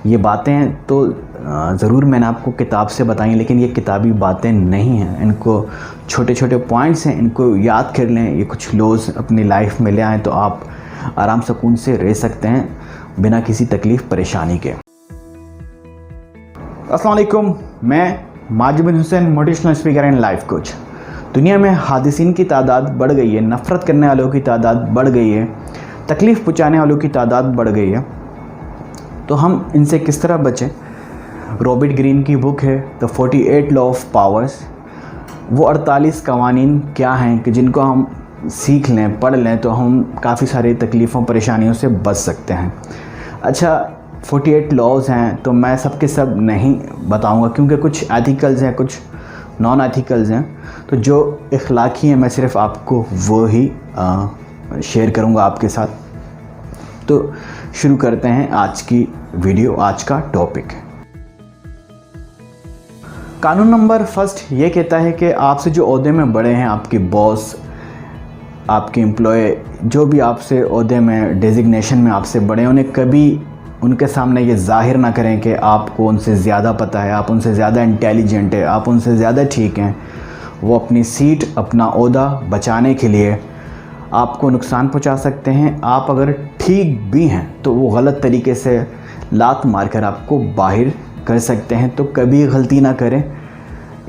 ये बातें तो ज़रूर मैंने आपको किताब से बताई, लेकिन ये किताबी बातें नहीं हैं। इनको छोटे छोटे पॉइंट्स हैं, इनको याद कर लें, ये कुछ लॉज अपनी लाइफ में ले आएँ तो आप आराम सुकून से रह सकते हैं बिना किसी तकलीफ़ परेशानी के। अस्सलाम वालेकुम, मैं Majid bin Hussain, motivational speaker and life coach. दुनिया में हादिसीन की तादाद बढ़ गई है, नफ़रत करने वालों की तादाद बढ़ गई है, तकलीफ़ पहुँचाने वालों की तादाद बढ़ गई है। तो हम इनसे किस तरह बचें? रॉबर्ट ग्रीन की बुक है द 48 लॉ ऑफ पावर्स। वो 48 कवानीन क्या हैं कि जिनको हम सीख लें, पढ़ लें तो हम काफ़ी सारी तकलीफ़ों परेशानियों से बच सकते हैं। अच्छा, 48 लॉज हैं तो मैं सब के सब नहीं बताऊंगा, क्योंकि कुछ एथिकल्स हैं, कुछ नॉन एथिकल्स हैं। तो जो इखलाकी हैं मैं सिर्फ आपको वो ही शेयर करूंगा आपके साथ। तो शुरू करते हैं आज की वीडियो। आज का टॉपिक, कानून नंबर फर्स्ट ये कहता है कि आपसे जो ओहदे में बड़े हैं, आपके बॉस, आपके एम्प्लॉय, जो भी आपसे ओहदे में, डेजिग्नेशन में आपसे बड़े हैं, उन्हें कभी उनके सामने ये ज़ाहिर ना करें कि आपको उनसे ज़्यादा पता है, आप उनसे ज़्यादा इंटेलिजेंट है, आप उनसे ज़्यादा ठीक हैं। वो अपनी सीट, अपना ओहदा बचाने के लिए आपको नुकसान पहुंचा सकते हैं। आप अगर ठीक भी हैं तो वो गलत तरीके से लात मारकर आपको बाहर कर सकते हैं। तो कभी गलती ना करें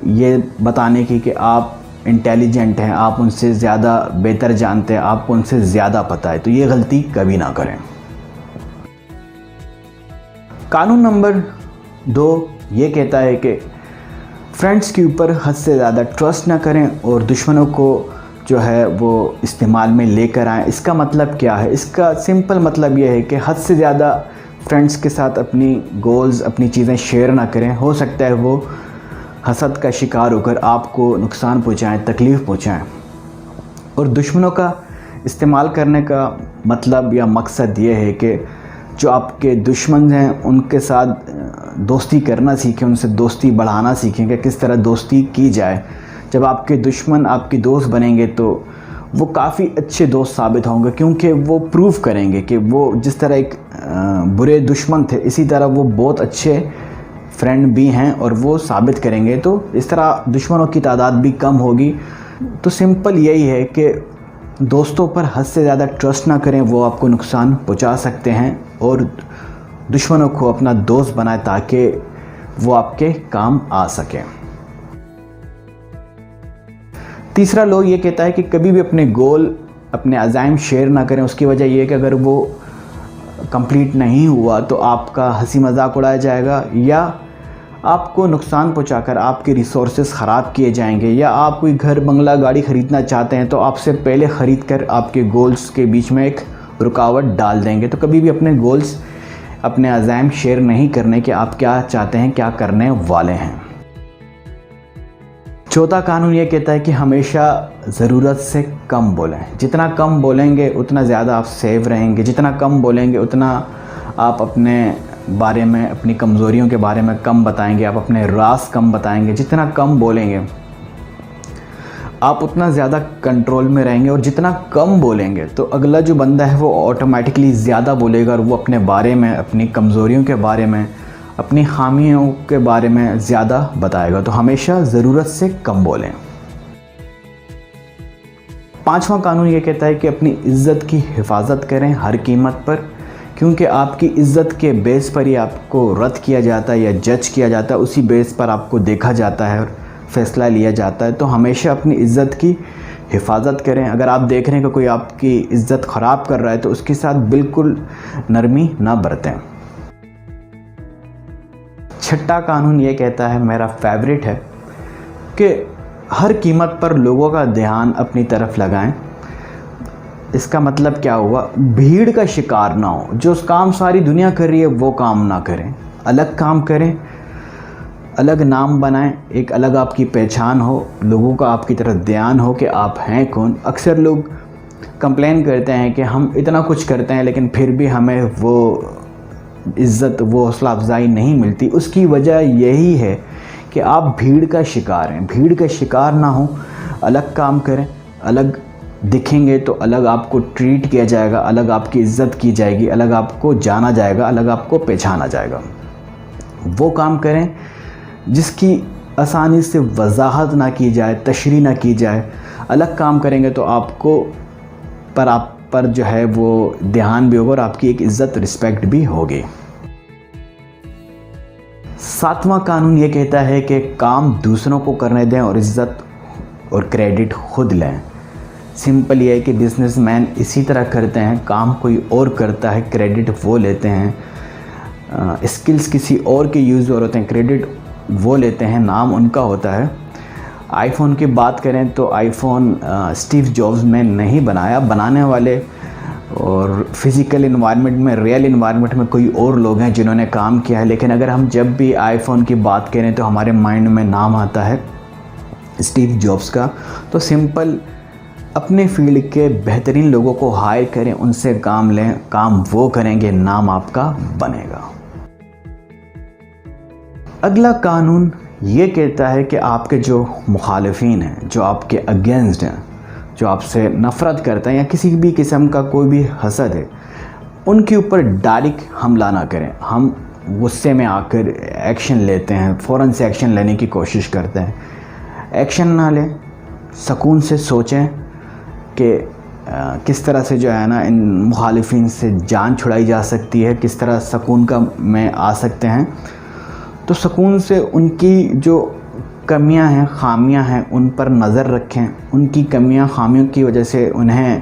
ये बताने की कि आप इंटेलिजेंट हैं, आप उनसे ज़्यादा बेहतर जानते हैं, आपको उनसे ज़्यादा पता है। तो ये गलती कभी ना करें। कानून नंबर 2 ये कहता है कि फ्रेंड्स के ऊपर हद से ज़्यादा ट्रस्ट ना करें और दुश्मनों को जो है वो इस्तेमाल में लेकर आएँ। इसका मतलब क्या है? इसका सिंपल मतलब ये है कि हद से ज़्यादा फ्रेंड्स के साथ अपनी गोल्स, अपनी चीज़ें शेयर ना करें। हो सकता है वो हसद का शिकार होकर आपको नुकसान पहुँचाएँ, तकलीफ़ पहुँचाएँ। और दुश्मनों का इस्तेमाल करने का मतलब या मकसद ये है कि जो आपके दुश्मन हैं उनके साथ दोस्ती करना सीखें, उनसे दोस्ती बढ़ाना सीखें कि किस तरह दोस्ती की जाए। जब आपके दुश्मन आपके दोस्त बनेंगे तो वो काफ़ी अच्छे दोस्त साबित होंगे, क्योंकि वो प्रूव करेंगे कि वो जिस तरह एक बुरे दुश्मन थे, इसी तरह वो बहुत अच्छे फ्रेंड भी हैं और वो साबित करेंगे। तो इस तरह दुश्मनों की तादाद भी कम होगी। तो सिंपल यही है कि दोस्तों पर हद से ज़्यादा ट्रस्ट ना करें, वो आपको नुकसान पहुंचा सकते हैं। और दुश्मनों को अपना दोस्त बनाएं ताकि वो आपके काम आ सके। तीसरा लॉ ये कहता है कि कभी भी अपने गोल, अपने अज़ाइम शेयर ना करें। उसकी वजह यह है कि अगर वो कंप्लीट नहीं हुआ तो आपका हंसी मजाक उड़ाया जाएगा, या आपको नुकसान पहुंचाकर आपके रिसोर्सेज ख़राब किए जाएंगे, या आप कोई घर, बंगला, गाड़ी ख़रीदना चाहते हैं तो आपसे पहले ख़रीद कर आपके गोल्स के बीच में एक रुकावट डाल देंगे। तो कभी भी अपने गोल्स, अपने अज़ाइम शेयर नहीं करने कि आप क्या चाहते हैं, क्या करने वाले हैं। चौथा कानून ये कहता है कि हमेशा ज़रूरत से कम बोलें। जितना कम बोलेंगे उतना ज़्यादा आप सेफ रहेंगे। जितना कम बोलेंगे उतना आप अपने बारे में, अपनी कमज़ोरियों के बारे में कम बताएंगे, आप अपने राज कम बताएंगे। जितना कम बोलेंगे आप उतना ज़्यादा कंट्रोल में रहेंगे, और जितना कम बोलेंगे तो अगला जो बंदा है वो ऑटोमेटिकली ज़्यादा बोलेगा और वो अपने बारे में, अपनी कमज़ोरियों के बारे में, अपनी खामियों के बारे में ज़्यादा बताएगा। तो हमेशा ज़रूरत से कम बोलें। पांचवा कानून ये कहता है कि अपनी इज़्ज़त की हिफाजत करें हर कीमत पर, क्योंकि आपकी इज़्ज़त के बेस पर ही आपको रद्द किया जाता है या जज किया जाता है, उसी बेस पर आपको देखा जाता है और फ़ैसला लिया जाता है। तो हमेशा अपनी इज़्ज़त की हिफाजत करें। अगर आप देख रहे हैं कि कोई आपकी इज़्ज़त ख़राब कर रहा है तो उसके साथ बिल्कुल नरमी ना बरतें। छठा कानून ये कहता है, मेरा फेवरेट है, कि हर कीमत पर लोगों का ध्यान अपनी तरफ लगाएं। इसका मतलब क्या हुआ? भीड़ का शिकार ना हो। जो काम सारी दुनिया कर रही है वो काम ना करें, अलग काम करें, अलग नाम बनाएं, एक अलग आपकी पहचान हो, लोगों का आपकी तरफ ध्यान हो कि आप हैं कौन। अक्सर लोग कंप्लेन करते हैं कि हम इतना कुछ करते हैं लेकिन फिर भी हमें वो इज़्ज़त, वो हौसला अफजाई नहीं मिलती। उसकी वजह यही है कि आप भीड़ का शिकार हैं। भीड़ का शिकार ना हो, अलग काम करें, अलग दिखेंगे तो अलग आपको ट्रीट किया जाएगा, अलग आपकी इज़्ज़त की जाएगी, अलग आपको जाना जाएगा, अलग आपको पहचाना जाएगा। वो काम करें जिसकी आसानी से वजाहत ना की जाए, तशरीह ना की जाए। अलग काम करेंगे तो आपको आप पर जो है वो ध्यान भी होगा और आपकी एक इज़्ज़त रिस्पेक्ट भी होगी। 7वां कानून ये कहता है कि काम दूसरों को करने दें और इज़्ज़त और क्रेडिट खुद लें। सिंपल ये है कि बिजनेसमैन इसी तरह करते हैं, काम कोई और करता है, क्रेडिट वो लेते हैं। स्किल्स किसी और के यूज़ और होते हैं, क्रेडिट वो लेते हैं, नाम उनका होता है। आईफोन की बात करें तो आईफोन स्टीव जॉब्स ने नहीं बनाया, बनाने वाले और फिज़िकल इन्वायरमेंट में, रियल इन्वायरमेंट में कोई और लोग हैं जिन्होंने काम किया है। लेकिन अगर हम जब भी आईफोन की बात करें तो हमारे माइंड में नाम आता है स्टीव जॉब्स का। तो सिंपल अपने फील्ड के बेहतरीन लोगों को हायर करें, उनसे काम लें, काम वो करेंगे, नाम आपका बनेगा। अगला कानून ये कहता है कि आपके जो मुखालिफिन हैं, जो आपके अगेंस्ट हैं, जो आपसे नफ़रत करते हैं या किसी भी किस्म का कोई भी हसद है, उनके ऊपर डायरेक्ट हमला ना करें। हम गुस्से में आकर एक्शन लेते हैं, फ़ौरन से एक्शन लेने की कोशिश करते हैं। एक्शन ना लें, सुकून से सोचें कि किस तरह से जो है ना इन मुखालिफिन से जान छुड़ाई जा सकती है, किस तरह सुकून का में आ सकते हैं। तो सुकून से उनकी जो कमियां हैं, ख़ामियां हैं, उन पर नज़र रखें। उनकी कमियां, ख़ामियों की वजह से उन्हें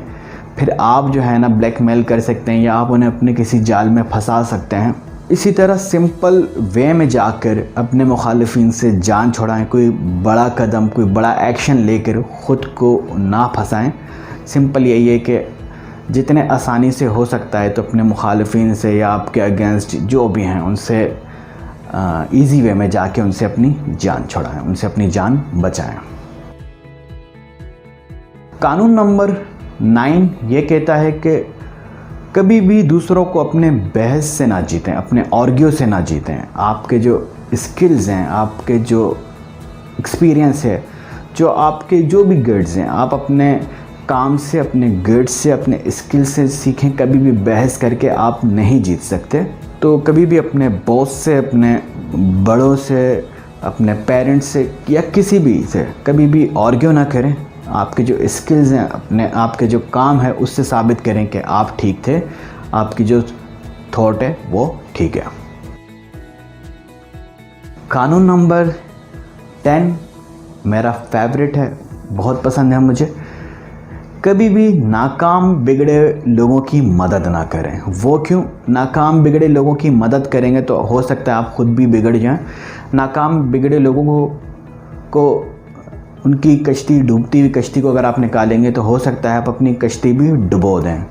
फिर आप जो है ना ब्लैकमेल कर सकते हैं या आप उन्हें अपने किसी जाल में फंसा सकते हैं। इसी तरह सिंपल वे में जाकर अपने मुखालिफिन से जान छुड़ाएं। कोई बड़ा कदम, कोई बड़ा एक्शन लेकर ख़ुद को ना फंसाएं। सिंपल यही है कि जितने आसानी से हो सकता है तो अपने मुखालिफिन से या आपके अगेंस्ट जो भी हैं उनसे ईज़ी वे में जाके उनसे अपनी जान छुड़ाएं, उनसे अपनी जान बचाएं। कानून नंबर 9 ये कहता है कि कभी भी दूसरों को अपने बहस से ना जीतें, अपने आर्ग्यू से ना जीतें। आपके जो स्किल्स हैं, आपके जो एक्सपीरियंस है, जो आपके जो भी गिड्स हैं, आप अपने काम से, अपने गिड्स से, अपने स्किल से सीखें। कभी भी बहस करके आप नहीं जीत सकते। तो कभी भी अपने बॉस से, अपने बड़ों से, अपने पेरेंट्स से या किसी भी से कभी भी आर्ग्यू ना करें। आपके जो स्किल्स हैं, अपने आपके जो काम है उससे साबित करें कि आप ठीक थे, आपकी जो थॉट है वो ठीक है। कानून नंबर 10 मेरा फेवरेट है, बहुत पसंद है मुझे। कभी भी नाकाम बिगड़े लोगों की मदद ना करें। वो क्यों? नाकाम बिगड़े लोगों की मदद करेंगे तो हो सकता है आप खुद भी बिगड़ जाएं। नाकाम बिगड़े लोगों को उनकी कश्ती, डूबती हुई कश्ती को अगर आप निकालेंगे तो हो सकता है आप अपनी कश्ती भी डुबो दें।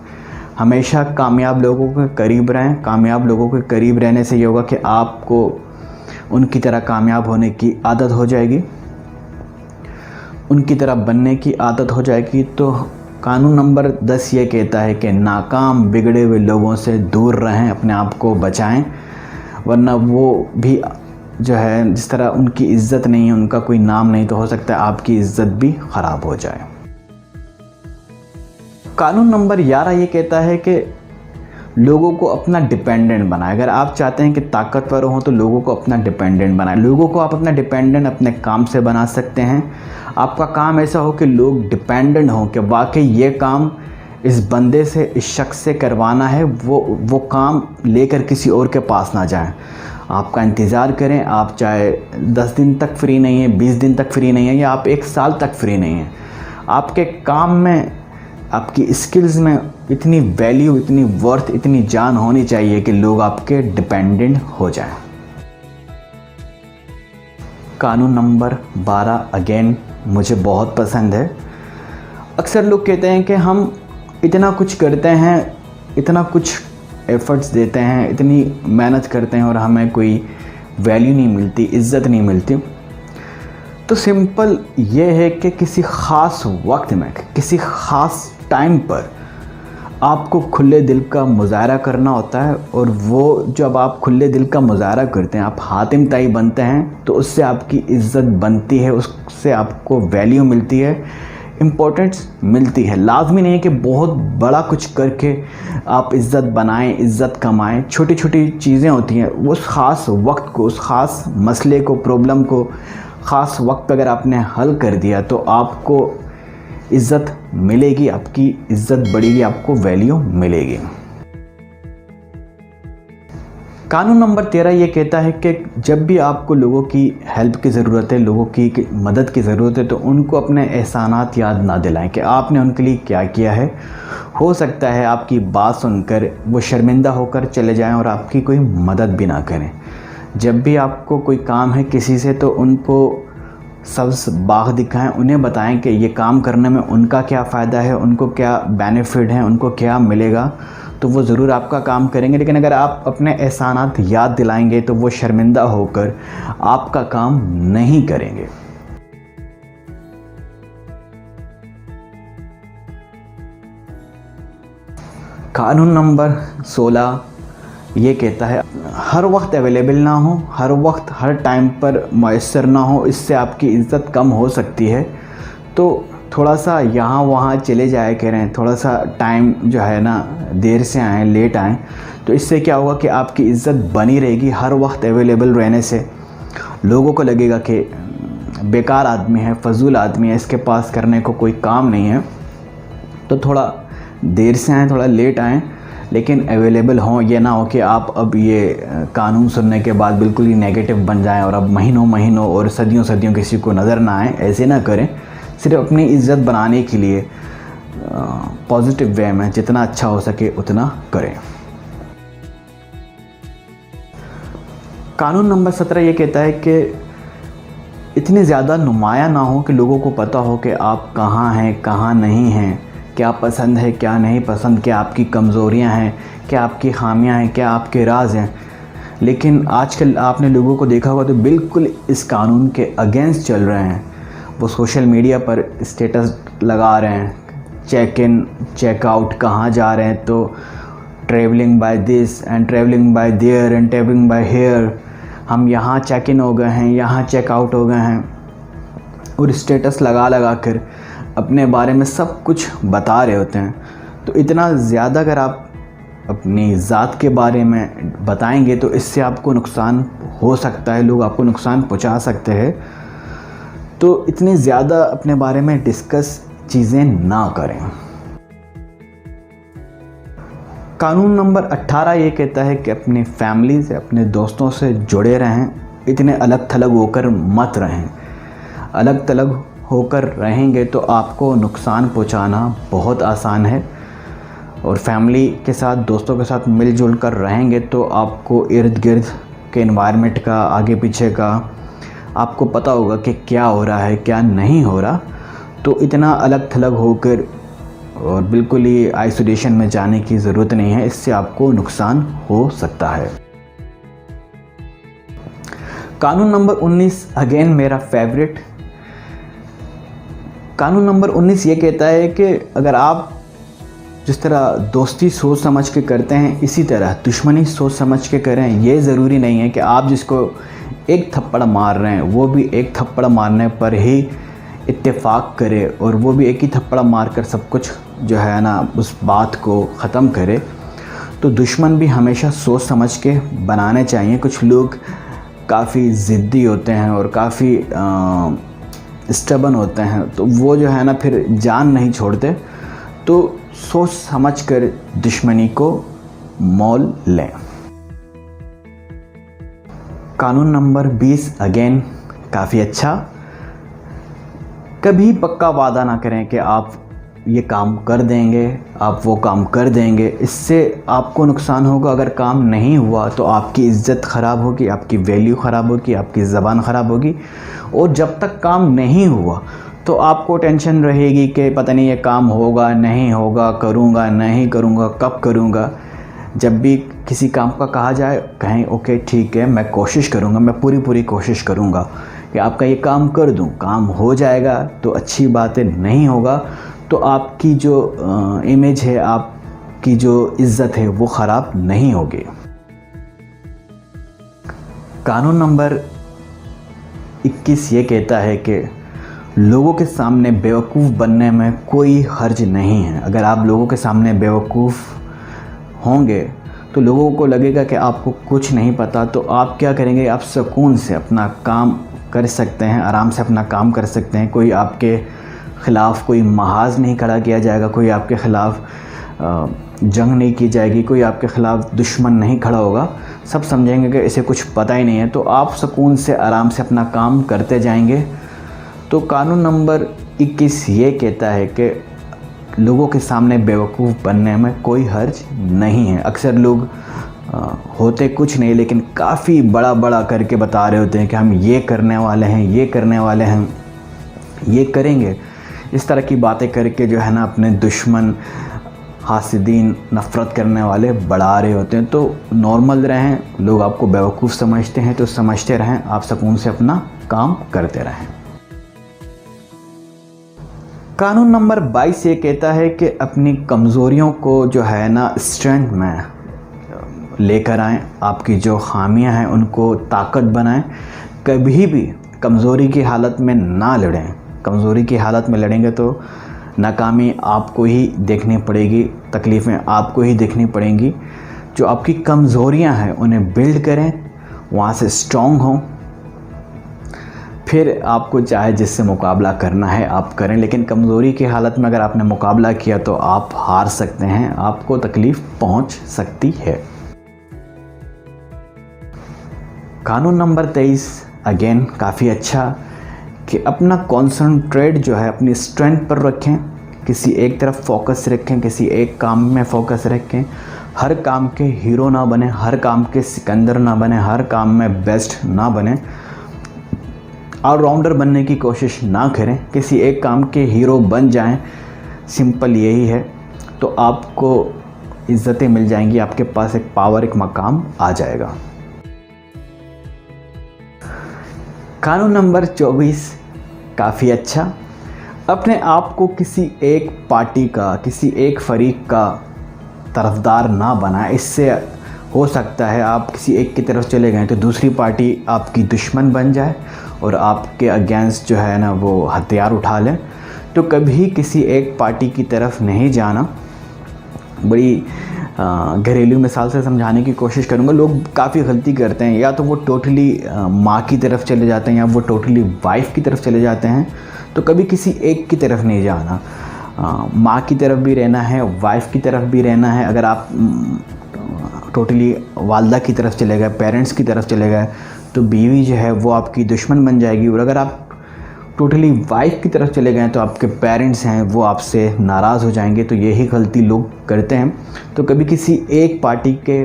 हमेशा कामयाब लोगों के करीब रहें। कामयाब लोगों के करीब रहने से ये होगा कि आपको उनकी तरह कामयाब होने की आदत हो जाएगी, उनकी तरह बनने की आदत हो जाएगी। तो कानून नंबर 10 ये कहता है कि नाकाम बिगड़े हुए लोगों से दूर रहें, अपने आप को बचाएं, वरना वो भी जो है जिस तरह उनकी इज़्ज़त नहीं है, उनका कोई नाम नहीं, तो हो सकता है आपकी इज़्ज़त भी ख़राब हो जाए। कानून नंबर 11 ये कहता है कि लोगों को अपना डिपेंडेंट बनाएं। अगर आप चाहते हैं कि ताकतवर हों तो लोगों को अपना डिपेंडेंट बनाएं। लोगों को आप अपना डिपेंडेंट अपने काम से बना सकते हैं। आपका काम ऐसा हो कि लोग डिपेंडेंट हों कि वाकई ये काम इस बंदे से, इस शख्स से करवाना है, वो काम लेकर किसी और के पास ना जाए। आपका इंतज़ार करें, आप चाहे 10 दिन तक फ्री नहीं हैं, 20 दिन तक फ्री नहीं हैं या आप 1 साल तक फ्री नहीं हैं, आपके काम में, आपकी स्किल्स में इतनी वैल्यू, इतनी वर्थ, इतनी जान होनी चाहिए कि लोग आपके डिपेंडेंट हो जाएं। कानून नंबर 12 अगेन मुझे बहुत पसंद है। अक्सर लोग कहते हैं कि हम इतना कुछ करते हैं, इतना कुछ एफ़र्ट्स देते हैं, इतनी मेहनत करते हैं और हमें कोई वैल्यू नहीं मिलती, इज़्ज़त नहीं मिलती। तो सिंपल ये है कि किसी ख़ास वक्त में, किसी ख़ास टाइम पर आपको खुले दिल का मुज़ाहरा करना होता है, और वो जब आप खुले दिल का मुज़ाहरा करते हैं, आप हातिम ताई बनते हैं, तो उससे आपकी इज़्ज़त बनती है, उससे आपको वैल्यू मिलती है। इम्पोर्टेंस मिलती है। लाजमी नहीं है कि बहुत बड़ा कुछ करके आप इज़्ज़त बनाएं, इज़्ज़त कमाएं। छोटी छोटी चीज़ें होती हैं, उस ख़ास वक्त को, उस ख़ास मसले को, प्रॉब्लम को ख़ास वक्त पे अगर आपने हल कर दिया तो आपको इज़्ज़त मिलेगी, आपकी इज़्ज़त बढ़ेगी, आपको वैल्यू मिलेगी। कानून नंबर 13 ये कहता है कि जब भी आपको लोगों की हेल्प की ज़रूरत है, लोगों की मदद की ज़रूरत है, तो उनको अपने एहसानात याद ना दिलाएं कि आपने उनके लिए क्या किया है। हो सकता है आपकी बात सुनकर वो शर्मिंदा होकर चले जाएं और आपकी कोई मदद भी ना करें। जब भी आपको कोई काम है किसी से, तो उनको सब्ज़ बाग दिखाएं, उन्हें बताएं कि ये काम करने में उनका क्या फ़ायदा है, उनको क्या बेनिफिट है, उनको क्या मिलेगा, तो वो ज़रूर आपका काम करेंगे। लेकिन अगर आप अपने एहसानात याद दिलाएंगे तो वो शर्मिंदा होकर आपका काम नहीं करेंगे। कानून नंबर 16 ये कहता है हर वक्त अवेलेबल ना हो, हर वक्त हर टाइम पर मैसर ना हो, इससे आपकी इज़्ज़त कम हो सकती है। तो थोड़ा सा यहाँ वहाँ चले जाया करें, थोड़ा सा टाइम जो है ना देर से आएँ, लेट आएँ, तो इससे क्या होगा कि आपकी इज़्ज़त बनी रहेगी। हर वक्त अवेलेबल रहने से लोगों को लगेगा कि बेकार आदमी है, फजूल आदमी है, इसके पास करने को कोई काम नहीं है। तो थोड़ा देर से आएँ, थोड़ा लेट आएँ, लेकिन अवेलेबल हों। ये ना हो कि आप अब ये कानून सुनने के बाद बिल्कुल ही नेगेटिव बन जाएं और अब महीनों महीनों और सदियों सदियों किसी को नज़र ना आए। ऐसे ना करें। सिर्फ अपनी इज़्ज़त बनाने के लिए पॉजिटिव वे में जितना अच्छा हो सके उतना करें। कानून नंबर 17 ये कहता है कि इतनी ज़्यादा नुमाया ना हो कि लोगों को पता हो कि आप कहाँ हैं, कहाँ नहीं हैं, क्या पसंद है, क्या नहीं पसंद, क्या आपकी कमज़ोरियाँ हैं, क्या आपकी खामियाँ हैं, क्या आपके राज हैं। लेकिन आजकल आपने लोगों को देखा होगा तो बिल्कुल इस कानून के अगेंस्ट चल रहे हैं। वो सोशल मीडिया पर स्टेटस लगा रहे हैं, चेक इन चेक आउट, कहाँ जा रहे हैं, तो travelling by this and travelling by there and travelling by here, हम यहाँ चेक इन हो गए हैं, यहाँ चेक आउट हो गए हैं, और स्टेटस लगा लगा कर अपने बारे में सब कुछ बता रहे होते हैं। तो इतना ज़्यादा अगर आप अपनी ज़ात के बारे में बताएंगे तो इससे आपको नुकसान हो सकता है, लोग आपको नुकसान पहुंचा सकते हैं। तो इतनी ज़्यादा अपने बारे में डिस्कस चीज़ें ना करें। कानून नंबर 18 ये कहता है कि अपनी फैमिली से, अपने दोस्तों से जुड़े रहें, इतने अलग थलग होकर मत रहें। अलग थलग होकर रहेंगे तो आपको नुकसान पहुंचाना बहुत आसान है, और फैमिली के साथ, दोस्तों के साथ मिलजुल कर रहेंगे तो आपको इर्द गिर्द के एनवायरनमेंट का, आगे पीछे का आपको पता होगा कि क्या हो रहा है, क्या नहीं हो रहा। तो इतना अलग थलग होकर और बिल्कुल ही आइसोलेशन में जाने की ज़रूरत नहीं है, इससे आपको नुकसान हो सकता है। कानून नंबर 19 अगेन मेरा फेवरेट। कानून नंबर 19 ये कहता है कि अगर आप जिस तरह दोस्ती सोच समझ के करते हैं, इसी तरह दुश्मनी सोच समझ के करें। ये ज़रूरी नहीं है कि आप जिसको एक थप्पड़ मार रहे हैं वो भी एक थप्पड़ मारने पर ही इत्तेफाक करे और वो भी एक ही थप्पड़ मार कर सब कुछ जो है ना उस बात को ख़त्म करे। तो दुश्मन भी हमेशा सोच समझ के बनाने चाहिए। कुछ लोग काफ़ी ज़िद्दी होते हैं और काफ़ी स्टबन होते हैं, तो वो जो है ना फिर जान नहीं छोड़ते। तो सोच समझ कर दुश्मनी को मोल लें। कानून नंबर 20 अगेन काफ़ी अच्छा। कभी पक्का वादा ना करें कि आप ये काम कर देंगे, आप वो काम कर देंगे, इससे आपको नुकसान होगा। अगर काम नहीं हुआ तो आपकी इज़्ज़त ख़राब होगी, आपकी वैल्यू ख़राब होगी, आपकी ज़बान ख़राब होगी। और जब तक काम नहीं हुआ तो आपको टेंशन रहेगी कि पता नहीं ये काम होगा नहीं होगा, करूँगा नहीं करूँगा, कब करूँगा। जब भी किसी काम का कहा जाए कहें ओके ठीक है, मैं कोशिश करूँगा, मैं पूरी कोशिश करूँगा कि आपका ये काम कर दूँ। काम हो जाएगा तो अच्छी बात है, नहीं होगा तो आपकी जो इमेज है, आपकी जो इज़्ज़त है वो ख़राब नहीं होगी। कानून नंबर 21 ये कहता है कि लोगों के सामने बेवकूफ़ बनने में कोई हर्ज नहीं है। अगर आप लोगों के सामने बेवकूफ़ होंगे तो लोगों को लगेगा कि आपको कुछ नहीं पता, तो आप क्या करेंगे, आप सुकून से अपना काम कर सकते हैं, आराम से अपना काम कर सकते हैं। कोई आपके ख़िलाफ़ कोई महाज नहीं खड़ा किया जाएगा, कोई आपके ख़िलाफ़ जंग नहीं की जाएगी, कोई आपके ख़िलाफ़ दुश्मन नहीं खड़ा होगा। सब समझेंगे कि इसे कुछ पता ही नहीं है, तो आप सुकून से आराम से अपना काम करते जाएंगे। तो कानून नंबर 21 ये कहता है कि लोगों के सामने बेवकूफ़ बनने में कोई हर्ज नहीं है। अक्सर लोग होते कुछ नहीं लेकिन काफ़ी बड़ा बड़ा करके बता रहे होते हैं कि हम ये करने वाले हैं, ये करने वाले हैं, ये करेंगे। इस तरह की बातें करके जो है ना अपने दुश्मन, हासिदीन, नफ़रत करने वाले बढ़ा रहे होते हैं। तो नॉर्मल रहें, लोग आपको बेवकूफ़ समझते हैं तो समझते रहें, आप सुकून से अपना काम करते रहें। कानून नंबर 22 ये कहता है कि अपनी कमज़ोरियों को जो है ना स्ट्रेंथ में लेकर आएँ, आपकी जो खामियां हैं उनको ताकत बनाएं। कभी भी कमज़ोरी की हालत में ना लड़ें। कमज़ोरी की हालत में लड़ेंगे तो नाकामी आपको ही देखनी पड़ेगी, तकलीफ़ें आपको ही देखनी पड़ेंगी। जो आपकी कमज़ोरियां हैं उन्हें बिल्ड करें, वहाँ से स्ट्रॉन्ग हों, फिर आपको चाहे जिससे मुकाबला करना है आप करें। लेकिन कमज़ोरी की हालत में अगर आपने मुकाबला किया तो आप हार सकते हैं, आपको तकलीफ़ पहुँच सकती है। कानून नंबर 23 अगेन काफ़ी अच्छा कि अपना कॉन्सनट्रेट जो है अपनी स्ट्रेंथ पर रखें, किसी एक तरफ फोकस रखें, किसी एक काम में फ़ोकस रखें। हर काम के हीरो ना बने, हर काम के सिकंदर ना बने, हर काम में बेस्ट ना बने, ऑलराउंडर बनने की कोशिश ना करें, किसी एक काम के हीरो बन जाएं। सिंपल यही है, तो आपको इज़्ज़तें मिल जाएंगी, आपके पास एक पावर, एक मकाम आ जाएगा। कानून नंबर 24 काफ़ी अच्छा, अपने आप को किसी एक पार्टी का, किसी एक फरीक का तरफदार ना बनाए। इससे हो सकता है आप किसी एक की तरफ चले गए तो दूसरी पार्टी आपकी दुश्मन बन जाए और आपके अगेंस्ट जो है ना वो हथियार उठा लें। तो कभी किसी एक पार्टी की तरफ नहीं जाना। बड़ी घरेलू मिसाल से समझाने की कोशिश करूँगा। लोग काफ़ी गलती करते हैं, या तो वो टोटली माँ की तरफ चले जाते हैं या वो टोटली वाइफ की तरफ चले जाते हैं। तो कभी किसी एक की तरफ नहीं जाना, माँ की तरफ भी रहना है, वाइफ की तरफ भी रहना है। अगर आप टोटली वालदा की तरफ चले गए, पेरेंट्स की तरफ चले गए, तो बीवी जो है वो आपकी दुश्मन बन जाएगी। और अगर आप टोटली वाइफ की तरफ चले गए तो आपके पेरेंट्स हैं वो आपसे नाराज़ हो जाएंगे। तो यही गलती लोग करते हैं। तो कभी किसी एक पार्टी के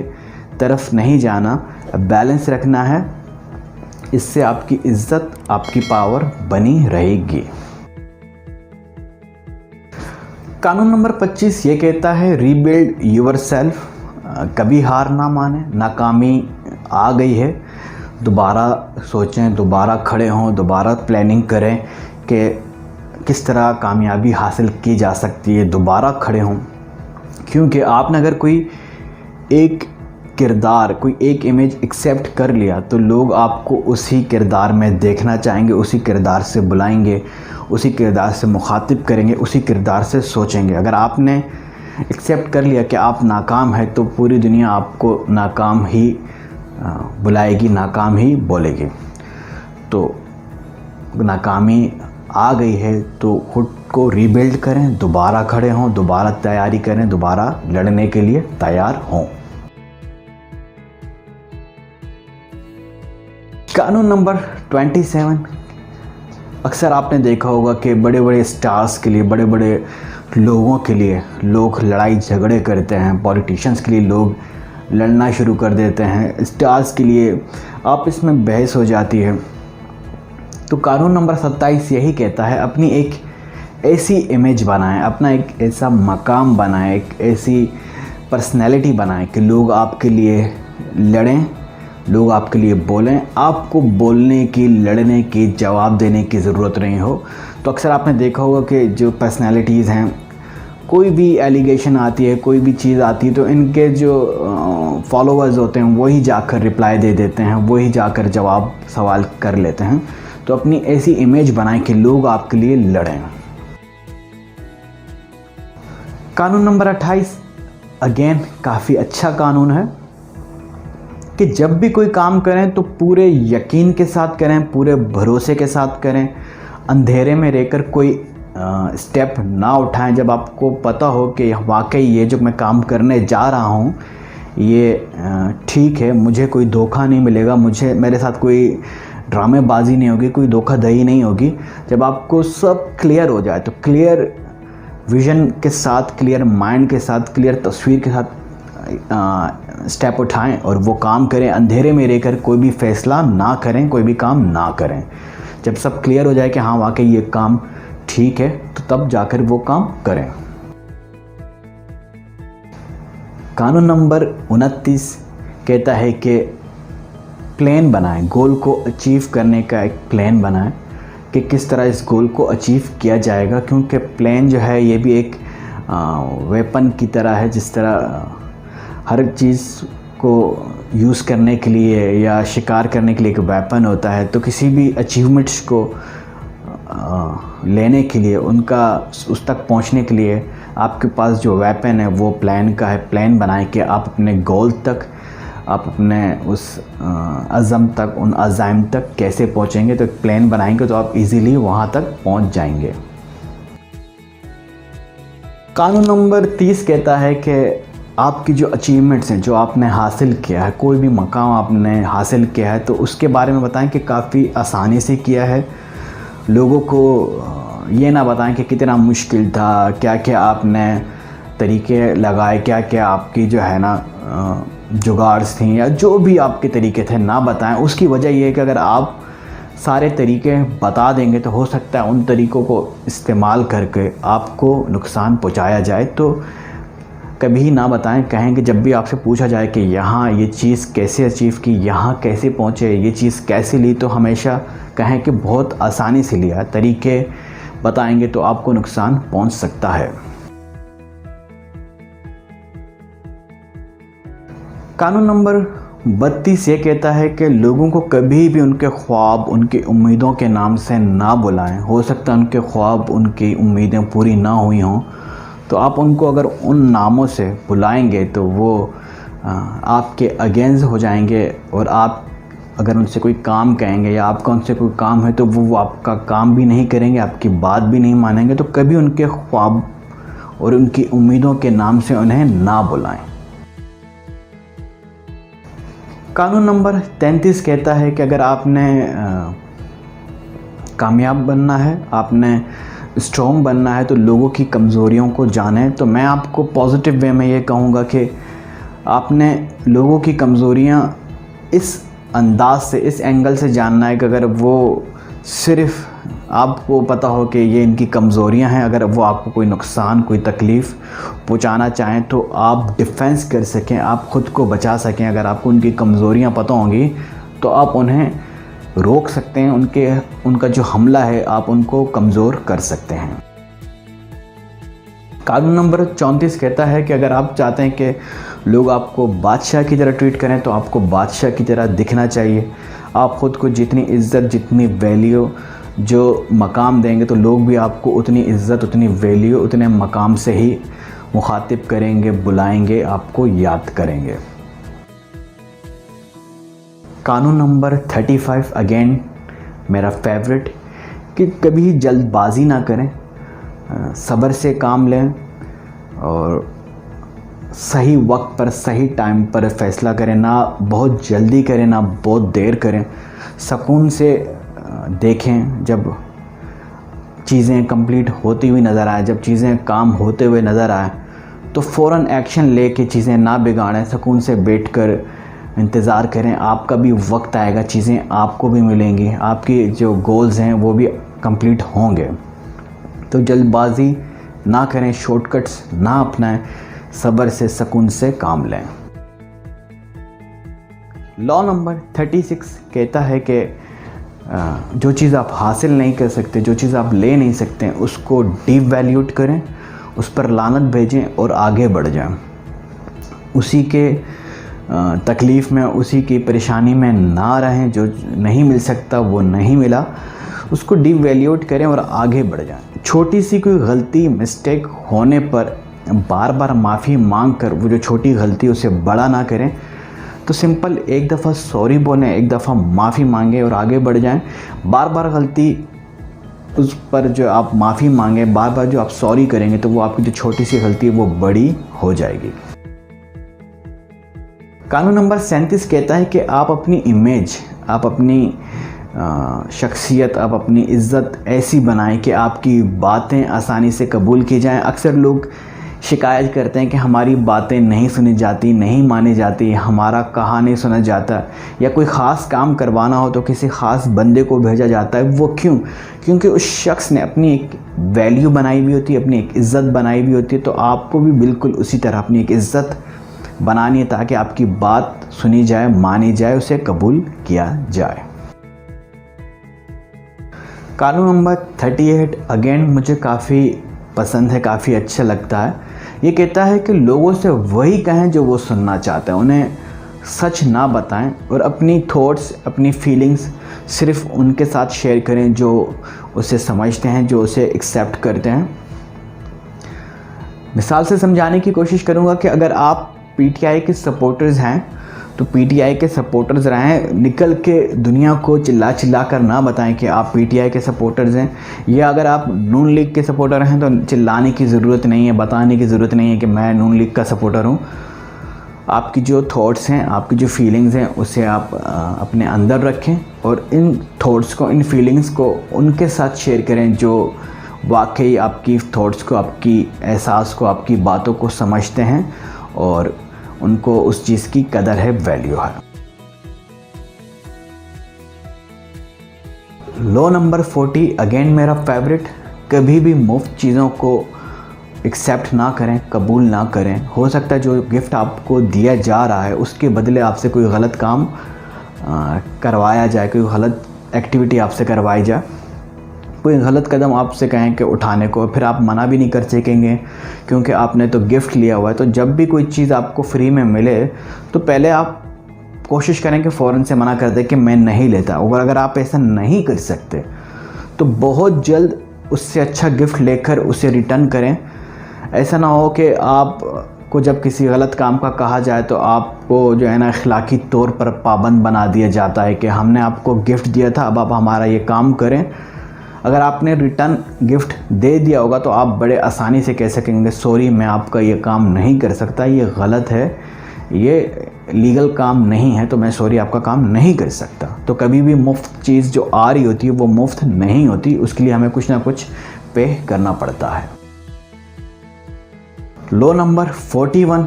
तरफ नहीं जाना, बैलेंस रखना है, इससे आपकी इज़्ज़त, आपकी पावर बनी रहेगी। कानून नंबर 25 ये कहता है रीबिल्ड योरसेल्फ। कभी हार ना माने, नाकामी आ गई है, दोबारा सोचें, दोबारा खड़े हों, दोबारा प्लानिंग करें कि किस तरह कामयाबी हासिल की जा सकती है, दोबारा खड़े हों। क्योंकि आपने अगर कोई एक किरदार, कोई एक इमेज एक्सेप्ट कर लिया तो लोग आपको उसी किरदार में देखना चाहेंगे, उसी किरदार से बुलाएंगे, उसी किरदार से मुखातिब करेंगे, उसी किरदार से सोचेंगे। अगर आपने एक्सेप्ट कर लिया कि आप नाकाम हैं तो पूरी दुनिया आपको नाकाम ही बुलाएगी, नाकाम ही बोलेगी। तो नाकामी आ गई है तो खुद को रीबिल्ड करें, दोबारा खड़े हों, दोबारा तैयारी करें, दोबारा लड़ने के लिए तैयार हों। कानून नंबर 27, अक्सर आपने देखा होगा कि बड़े बड़े स्टार्स के लिए, बड़े बड़े लोगों के लिए लोग लड़ाई झगड़े करते हैं। पॉलिटिशियंस के लिए लोग लड़ना शुरू कर देते हैं, स्टार्स के लिए आपस में बहस हो जाती है। तो कानून नंबर 27 यही कहता है अपनी एक ऐसी इमेज बनाएं, अपना एक ऐसा मकाम बनाएं, एक ऐसी पर्सनैलिटी बनाएं कि लोग आपके लिए लड़ें, लोग आपके लिए बोलें, आपको बोलने की, लड़ने की, जवाब देने की ज़रूरत नहीं हो। तो अक्सर आपने देखा होगा कि जो पर्सनैलिटीज़ हैं, कोई भी एलिगेशन आती है, कोई भी चीज़ आती है तो इनके जो फॉलोअर्स होते हैं वही जाकर रिप्लाई दे देते हैं, वही जाकर जवाब सवाल कर लेते हैं। तो अपनी ऐसी इमेज बनाएं कि लोग आपके लिए लड़ें। कानून नंबर 28 अगेन काफ़ी अच्छा कानून है कि जब भी कोई काम करें तो पूरे यकीन के साथ करें, पूरे भरोसे के साथ करें। अंधेरे में रहकर कोई स्टेप ना उठाएं जब आपको पता हो कि वाकई ये जो मैं काम करने जा रहा हूँ ये ठीक है, मुझे कोई धोखा नहीं मिलेगा, मुझे मेरे साथ कोई ड्रामेबाजी नहीं होगी, कोई धोखाधड़ी नहीं होगी। जब आपको सब क्लियर हो जाए तो क्लियर विज़न के साथ, क्लियर माइंड के साथ, क्लियर तस्वीर के साथ स्टेप उठाएं और वो काम करें। अंधेरे में रहकर कोई भी फैसला ना करें, कोई भी काम ना करें। जब सब क्लियर हो जाए कि हाँ वाकई ये काम ठीक है, तो तब जाकर वो काम करें। कानून नंबर 29 कहता है कि प्लान बनाएं, गोल को अचीव करने का एक प्लान बनाएं कि किस तरह इस गोल को अचीव किया जाएगा, क्योंकि प्लान जो है ये भी एक वेपन की तरह है। जिस तरह हर चीज़ को यूज़ करने के लिए या शिकार करने के लिए एक वेपन होता है, तो किसी भी अचीवमेंट्स को लेने के लिए, उनका उस तक पहुंचने के लिए आपके पास जो वेपन है वो प्लान का है। प्लान बनाएं कि आप अपने गोल तक, आप अपने उस अज़म तक, उन अज़ाइम तक कैसे पहुंचेंगे। तो एक प्लान बनाएंगे तो आप इजीली वहां तक पहुंच जाएंगे। कानून नंबर 30 कहता है कि आपकी जो अचीवमेंट्स हैं, जो आपने हासिल किया है, कोई भी मकाम आपने हासिल किया है, तो उसके बारे में बताएं कि काफ़ी आसानी से किया है। लोगों को ये ना बताएं कि कितना मुश्किल था, क्या क्या आपने तरीके लगाए, क्या क्या आपकी जो है ना जुगाड़्स थी, या जो भी आपके तरीके थे ना बताएं। उसकी वजह ये है कि अगर आप सारे तरीके बता देंगे तो हो सकता है उन तरीक़ों को इस्तेमाल करके आपको नुकसान पहुंचाया जाए। तो कभी ना बताएं। कहें कि जब भी आपसे पूछा जाए कि यहाँ ये चीज़ कैसे अचीव की, यहाँ कैसे पहुँचे, ये चीज़ कैसे ली, तो हमेशा कहें कि बहुत आसानी से लिया। तरीके बताएंगे तो आपको नुकसान पहुँच सकता है। कानून नंबर 32 ये कहता है कि लोगों को कभी भी उनके ख्वाब, उनकी उम्मीदों के नाम से ना बुलाएं। हो सकता है उनके ख्वाब, उनकी उम्मीदें पूरी ना हुई हों, तो आप उनको अगर उन नामों से बुलाएंगे तो वो आपके अगेंस्ट हो जाएंगे। और आप अगर उनसे कोई काम कहेंगे या आपका उनसे कोई काम है तो वो आपका काम भी नहीं करेंगे, आपकी बात भी नहीं मानेंगे। तो कभी उनके ख्वाब और उनकी उम्मीदों के नाम से उन्हें ना बुलाएं। कानून नंबर 33 कहता है कि अगर आपने कामयाब बनना है, आपने स्ट्रॉन्ग बनना है, तो लोगों की कमज़ोरियों को जानें। तो मैं आपको पॉजिटिव वे में ये कहूँगा कि आपने लोगों की कमज़ोरियाँ इस अंदाज से, इस एंगल से जानना है कि अगर वो सिर्फ़ आपको पता हो कि ये इनकी कमज़ोरियाँ हैं, अगर वो आपको कोई नुकसान, कोई तकलीफ़ पहुँचाना चाहें तो आप डिफेंस कर सकें, आप ख़ुद को बचा सकें। अगर आपको उनकी कमज़ोरियाँ पता होंगी तो आप उन्हें रोक सकते हैं, उनका जो हमला है आप उनको कमज़ोर कर सकते हैं। कानून नंबर 34 कहता है कि अगर आप चाहते हैं कि लोग आपको बादशाह की तरह ट्रीट करें तो आपको बादशाह की तरह दिखना चाहिए। आप ख़ुद को जितनी इज़्ज़त, जितनी वैल्यू, जो मकाम देंगे तो लोग भी आपको उतनी इज़्ज़त, उतनी वैल्यू, उतने मकाम से ही मुखातिब करेंगे, बुलाएंगे, आपको याद करेंगे। कानून नंबर 35 अगेन मेरा फेवरेट, कि कभी जल्दबाजी ना करें, सब्र से काम लें और सही वक्त पर, सही टाइम पर फ़ैसला करें। ना बहुत जल्दी करें, ना बहुत देर करें। सुकून से देखें, जब चीज़ें कंप्लीट होती हुई नज़र आए, जब चीज़ें काम होते हुए नज़र आए तो फ़ौरन एक्शन लेके चीज़ें ना बिगाड़ें। सुकून से बैठकर इंतज़ार करें, आपका भी वक्त आएगा, चीज़ें आपको भी मिलेंगी, आपकी जो गोल्स हैं वो भी कंप्लीट होंगे। तो जल्दबाजी ना करें, शॉर्टकट्स ना अपनाएं, सब्र से, सुकून से काम लें। लॉ नंबर 36 कहता है कि जो चीज़ आप हासिल नहीं कर सकते, जो चीज़ आप ले नहीं सकते, उसको डिवैल्यूट करें, उस पर लानत भेजें और आगे बढ़ जाएं। उसी के तकलीफ़ में, उसी की परेशानी में ना रहें। जो नहीं मिल सकता वो नहीं मिला, उसको डिवैल्यूएट करें और आगे बढ़ जाएं। छोटी सी कोई गलती, मिस्टेक होने पर बार बार माफ़ी मांग कर वो जो छोटी गलती उसे बड़ा ना करें। तो सिंपल एक दफ़ा सॉरी बोलें, एक दफ़ा माफ़ी मांगें और आगे बढ़ जाएं। बार बार गलती उस पर जो आप माफ़ी मांगें, बार बार जो आप सॉरी करेंगे तो वो आपकी जो छोटी सी गलती है वो बड़ी हो जाएगी। कानून नंबर 37 कहता है कि आप अपनी इमेज, आप अपनी शख्सियत, आप अपनी इज़्ज़त ऐसी बनाएं कि आपकी बातें आसानी से कबूल की जाएं। अक्सर लोग शिकायत करते हैं कि हमारी बातें नहीं सुनी जाती, नहीं मानी जाती, हमारा कहा नहीं सुना जाता, या कोई ख़ास काम करवाना हो तो किसी ख़ास बंदे को भेजा जाता है। वो क्यों? क्योंकि उस शख्स ने अपनी एक वैल्यू बनाई हुई होती है, अपनी एक इज़्ज़त बनाई हुई होती है। तो आपको भी बिल्कुल उसी तरह अपनी एक इज़्ज़त बनानी है ताकि आपकी बात सुनी जाए, मानी जाए, उसे कबूल किया जाए। कानून नंबर 38 अगेन मुझे काफ़ी पसंद है, काफ़ी अच्छा लगता है। ये कहता है कि लोगों से वही कहें जो वो सुनना चाहते हैं, उन्हें सच ना बताएं और अपनी थॉट्स, अपनी फीलिंग्स सिर्फ उनके साथ शेयर करें जो उसे समझते हैं, जो उसे एक्सेप्ट करते हैं। मिसाल से समझाने की कोशिश करूँगा कि अगर आप पीटीआई के सपोर्टर्स हैं तो पीटीआई के सपोर्टर्स रहें, निकल के दुनिया को चिल्ला चिल्ला कर ना बताएं कि आप पीटीआई के सपोर्टर्स हैं। या अगर आप नून लीग के सपोर्टर हैं तो चिल्लाने की ज़रूरत नहीं है, बताने की ज़रूरत नहीं है कि मैं नून लीग का सपोर्टर हूँ। आपकी जो थॉट्स हैं, आपकी जो फीलिंग्स हैं, उसे आप अपने अंदर रखें और इन थॉट्स को, इन फीलिंग्स को उनके साथ शेयर करें जो वाकई आपकी थॉट्स को, आपकी एहसास को, आपकी बातों को समझते हैं और उनको उस चीज़ की कदर है, वैल्यू है। लॉ नंबर 40 अगेन मेरा फेवरेट, कभी भी मुफ्त चीज़ों को एक्सेप्ट ना करें, कबूल ना करें। हो सकता है जो गिफ्ट आपको दिया जा रहा है उसके बदले आपसे कोई गलत काम करवाया जाए, कोई गलत एक्टिविटी आपसे करवाई जाए, कोई गलत कदम आपसे कहें कि उठाने को, फिर आप मना भी नहीं कर सकेंगे क्योंकि आपने तो गिफ्ट लिया हुआ है। तो जब भी कोई चीज़ आपको फ्री में मिले तो पहले आप कोशिश करें कि फ़ौरन से मना कर दें कि मैं नहीं लेता। और अगर आप ऐसा नहीं कर सकते तो बहुत जल्द उससे अच्छा गिफ्ट लेकर उसे रिटर्न करें। ऐसा ना हो कि आपको जब किसी गलत काम का कहा जाए तो आपको जो है ना अखलाकी तौर पर पाबंद बना दिया जाता है कि हमने आपको गिफ्ट दिया था, अब आप हमारा ये काम करें। अगर आपने रिटर्न गिफ्ट दे दिया होगा तो आप बड़े आसानी से कह सकेंगे सॉरी, मैं आपका ये काम नहीं कर सकता, ये गलत है, ये लीगल काम नहीं है, तो मैं सॉरी आपका काम नहीं कर सकता। तो कभी भी मुफ्त चीज़ जो आ रही होती है वो मुफ्त नहीं होती, उसके लिए हमें कुछ ना कुछ पे करना पड़ता है। लॉ नंबर 41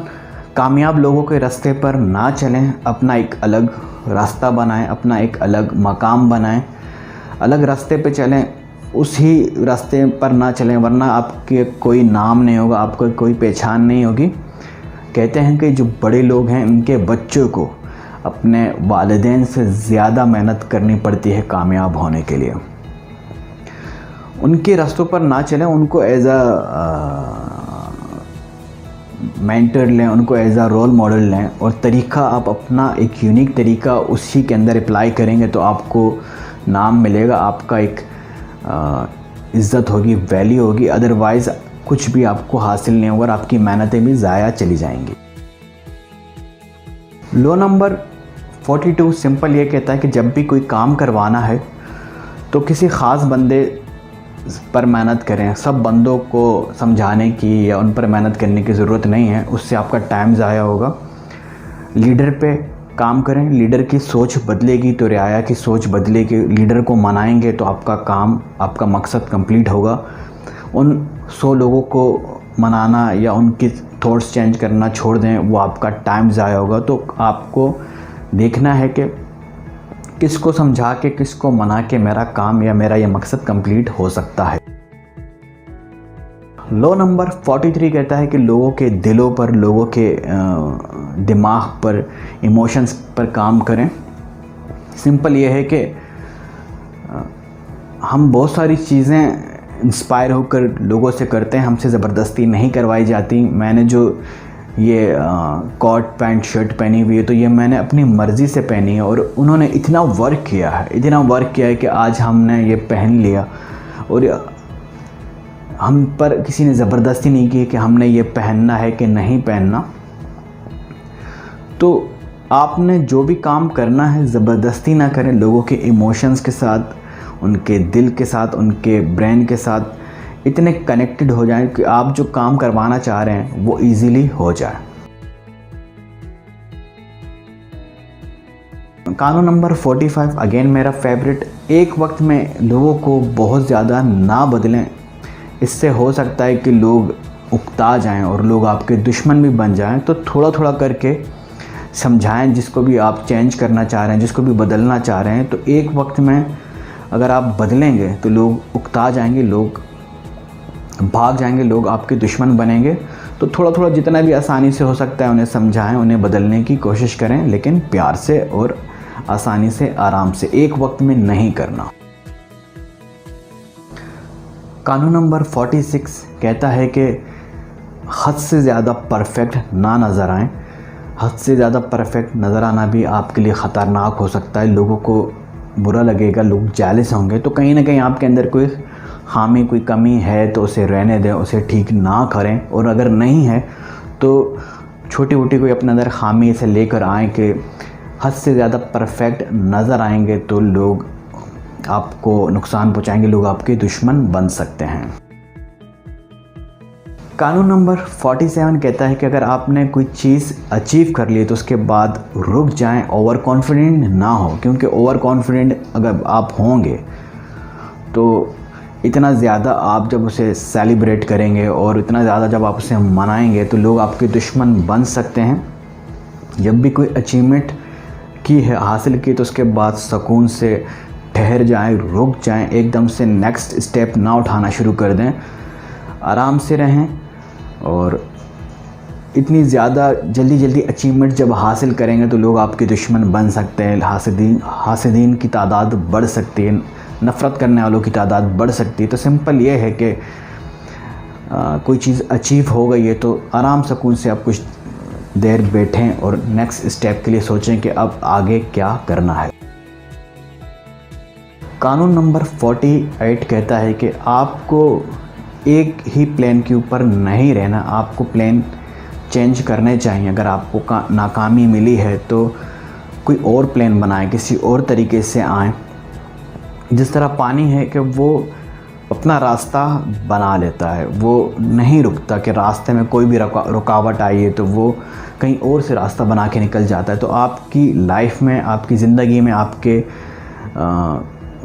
कामयाब लोगों के रास्ते पर ना चलें, अपना एक अलग रास्ता बनाएं, अपना एक अलग मकाम बनाएं, अलग रास्ते पे चलें, उसी रास्ते पर ना चलें वरना आपके कोई नाम नहीं होगा, आपको कोई पहचान नहीं होगी। कहते हैं कि जो बड़े लोग हैं उनके बच्चों को अपने वालिदैन से ज़्यादा मेहनत करनी पड़ती है कामयाब होने के लिए। उनके रास्तों पर ना चलें, उनको एज मेंटर लें, उनको एज रोल मॉडल लें और तरीक़ा आप अपना एक यूनिक तरीक़ा उसी के अंदर अप्लाई करेंगे तो आपको नाम मिलेगा, आपका एक इज़्ज़त होगी, वैल्यू होगी। अदरवाइज़ कुछ भी आपको हासिल नहीं होगा और आपकी मेहनतें भी ज़ाया चली जाएंगी। लॉ नंबर 42 सिंपल ये कहता है कि जब भी कोई काम करवाना है तो किसी ख़ास बंदे पर मेहनत करें। सब बंदों को समझाने की या उन पर मेहनत करने की ज़रूरत नहीं है, उससे आपका टाइम ज़ाया होगा। लीडर पे काम करें, लीडर की सोच बदलेगी तो रियाया की सोच बदलेगी। लीडर को मनाएंगे तो आपका काम, आपका मकसद कंप्लीट होगा। उन 100 लोगों को मनाना या उनकी थॉट्स चेंज करना छोड़ दें, वो आपका टाइम ज़ाया होगा। तो आपको देखना है कि किसको समझा के, किसको मना के मेरा काम या मेरा ये मकसद कंप्लीट हो सकता है। लॉ नंबर 43 कहता है कि लोगों के दिलों पर, लोगों के दिमाग पर, इमोशंस पर काम करें। सिंपल ये है कि हम बहुत सारी चीज़ें इंस्पायर होकर लोगों से करते हैं, हमसे ज़बरदस्ती नहीं करवाई जाती। मैंने जो ये कॉट पैंट शर्ट पहनी हुई है तो ये मैंने अपनी मर्ज़ी से पहनी है, और उन्होंने इतना वर्क किया है कि आज हमने ये पहन लिया। और हम पर किसी ने ज़बरदस्ती नहीं की कि हमने ये पहनना है कि नहीं पहनना। तो आपने जो भी काम करना है ज़बरदस्ती ना करें, लोगों के इमोशंस के साथ, उनके दिल के साथ, उनके ब्रेन के साथ इतने कनेक्टेड हो जाएं कि आप जो काम करवाना चाह रहे हैं वो इजीली हो जाए। कानून नंबर 45 अगेन मेरा फेवरेट, एक वक्त में लोगों को बहुत ज़्यादा ना बदलें। इससे हो सकता है कि लोग उकता जाएं और लोग आपके दुश्मन भी बन जाएं। तो थोड़ा थोड़ा करके समझाएं जिसको भी आप चेंज करना चाह रहे हैं, जिसको भी बदलना चाह रहे हैं। तो एक वक्त में अगर आप बदलेंगे तो लोग उकता जाएंगे, लोग भाग जाएंगे, लोग आपके दुश्मन बनेंगे। तो थोड़ा थोड़ा जितना भी आसानी से हो सकता है उन्हें समझाएं, उन्हें बदलने की कोशिश करें, लेकिन प्यार से और आसानी से, आराम से, एक वक्त में नहीं करना। कानून नंबर 46 कहता है कि हद से ज़्यादा परफेक्ट ना नज़र आएं। हद से ज़्यादा परफेक्ट नज़र आना भी आपके लिए ख़तरनाक हो सकता है। लोगों को बुरा लगेगा, लोग जेलस होंगे। तो कहीं ना कहीं आपके अंदर कोई खामी, कोई कमी है तो उसे रहने दें, उसे ठीक ना करें। और अगर नहीं है तो छोटी मोटी कोई अपने अंदर खामी से लेकर आएँ कि हद से ज़्यादा परफेक्ट नज़र आएंगे तो लोग आपको नुकसान पहुंचाएंगे, लोग आपके दुश्मन बन सकते हैं। कानून नंबर 47 कहता है कि अगर आपने कोई चीज़ अचीव कर ली तो उसके बाद रुक जाएं, ओवर कॉन्फिडेंट ना हो। क्योंकि ओवर कॉन्फिडेंट अगर आप होंगे तो इतना ज़्यादा आप जब उसे सेलिब्रेट करेंगे और इतना ज़्यादा जब आप उसे मनाएंगे तो लोग आपके दुश्मन बन सकते हैं। जब भी कोई अचीवमेंट की है, हासिल की, तो उसके बाद सुकून से ठहर जाएं, रुक जाएं, एकदम से नेक्स्ट स्टेप ना उठाना शुरू कर दें, आराम से रहें। और इतनी ज़्यादा जल्दी अचीवमेंट जब हासिल करेंगे तो लोग आपके दुश्मन बन सकते हैं, हासिदीन की तादाद बढ़ सकती है, नफ़रत करने वालों की तादाद बढ़ सकती है। तो सिंपल ये है कि कोई चीज़ अचीव हो गई है तो आराम सुकून से आप कुछ देर बैठें और नेक्स्ट स्टेप के लिए सोचें कि अब आगे क्या करना है। कानून नंबर 48 कहता है कि आपको एक ही प्लान के ऊपर नहीं रहना, आपको प्लान चेंज करने चाहिए। अगर आपको नाकामी मिली है तो कोई और प्लान बनाएं, किसी और तरीके से आएँ। जिस तरह पानी है कि वो अपना रास्ता बना लेता है, वो नहीं रुकता कि रास्ते में कोई भी रुकावट आई है तो वो कहीं और से रास्ता बना के निकल जाता है। तो आपकी लाइफ में, आपकी ज़िंदगी में, आपके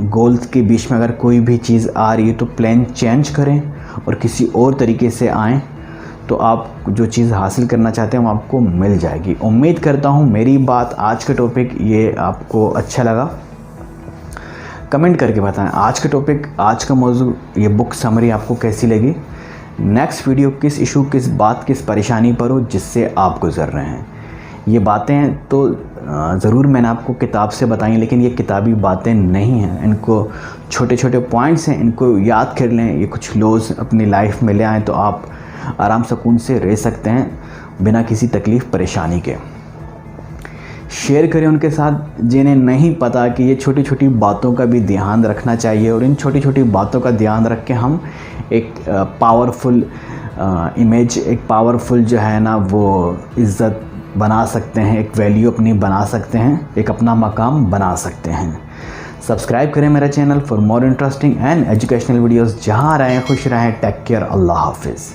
गोल्स के बीच में अगर कोई भी चीज़ आ रही है तो प्लान चेंज करें और किसी और तरीके से आएँ, तो आप जो चीज़ हासिल करना चाहते हैं वो आपको मिल जाएगी। उम्मीद करता हूँ मेरी बात, आज का टॉपिक ये आपको अच्छा लगा। कमेंट करके बताएं आज का टॉपिक, आज का मौजू, ये बुक समरी आपको कैसी लगी। नेक्स्ट वीडियो किस इशू, किस बात, किस परेशानी पर हो जिससे आप गुजर रहे हैं। ये बातें तो ज़रूर मैंने आपको किताब से बताई, लेकिन ये किताबी बातें नहीं हैं। इनको छोटे छोटे पॉइंट्स हैं, इनको याद कर लें, ये कुछ लॉज अपनी लाइफ में ले आएँ तो आप आराम सुकून से रह सकते हैं बिना किसी तकलीफ़ परेशानी के। शेयर करें उनके साथ जिन्हें नहीं पता कि ये छोटी छोटी बातों का भी ध्यान रखना चाहिए। और इन छोटी छोटी बातों का ध्यान रख के हम एक पावरफुल इमेज, एक पावरफुल जो है ना वो इज़्ज़त बना सकते हैं, एक वैल्यू अपनी बना सकते हैं, एक अपना मकाम बना सकते हैं। सब्सक्राइब करें मेरा channel for more interesting and educational videos. जहाँ रहें खुश रहें, टेक केयर, अल्लाह हाफिज़।